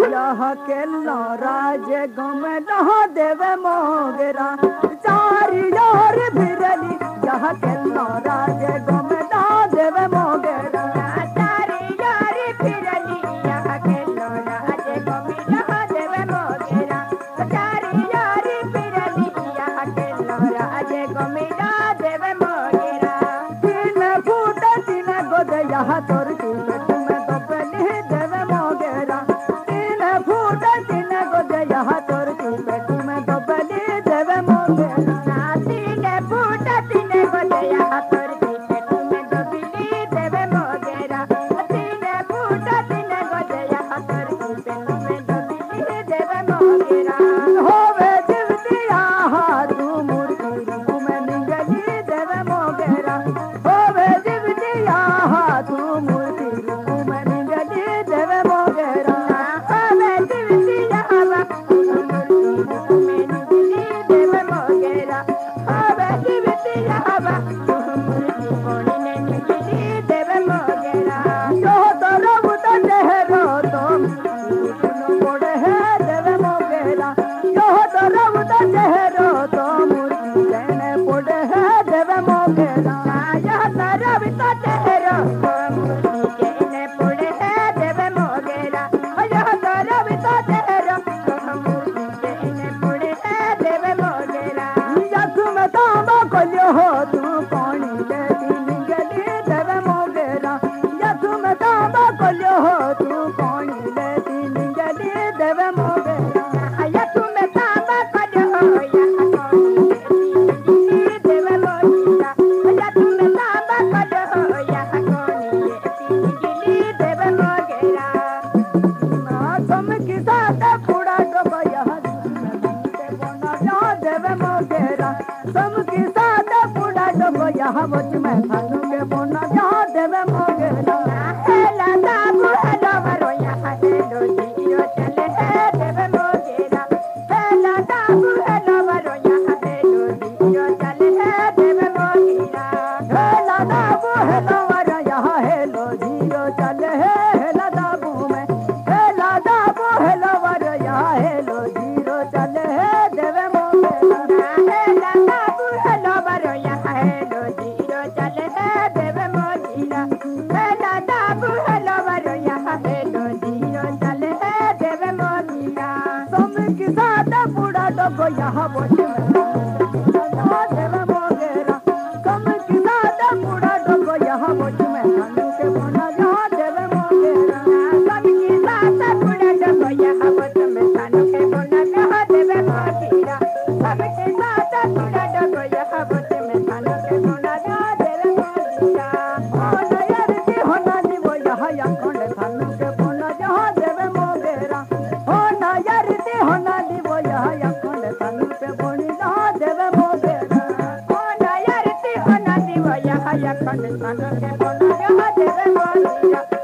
यह के राज गम न देवे मोगरा चारी यार फिरली यह के राज गम न देवे मोगरा चारी यार फिरली यह के राज गम न देवे मोगरा चारी यार फिरली यह के राज गम न देवे मोगरा तीन फूट तीन गोद यह तोर यहाँ बच में खानू के बोना जहाँ देवे मोगरा हेला दाबू हेलो मरो यहाँ हेलो जीरो चले है देवे मोगरा हेला दाबू हेलो मरो यहाँ हेलो जीरो चले है देवे मोगरा हेला दाबू हेलो मरो यहाँ हेलो जीरो चले है हेला दाबू में हेला दाबू हेलो मरो यहाँ हेलो जीरो चले है देवे मोगरा हेला दाबू हेलो मरो यहाँ हेलो जीरो चले है देवे मोगरा हेला दाबू हेलो मरो यहाँ हेलो जीरो चले है देवे मोगरा तुम की साथ बूढ़ा डोगो यहाँ बोझ में देवे मोगरा तुम की साथ बूढ़ा डोगो यहाँ बोझ में खानू के बोना जहाँ देवे मोगरा तुम की साथ बूढ़ा डोगो यहाँ बोझ में खानू के बोना जहाँ देवे मोगरा तुम की साथ बूढ़ा डोगो यहाँ बोझ में खानू के बोना जहाँ देवे मोगरा होना यार दी होना दी वो यहाँ यखंड खानू के बोना जहाँ देवे मोगरा होना यार दी होना दी वो यहाँ यखंड खानू के बोनी जहाँ देवे मोगरा होना यार दी होना दी वो यहाँ यखंड खानू के बोना जहाँ देवे मोगरा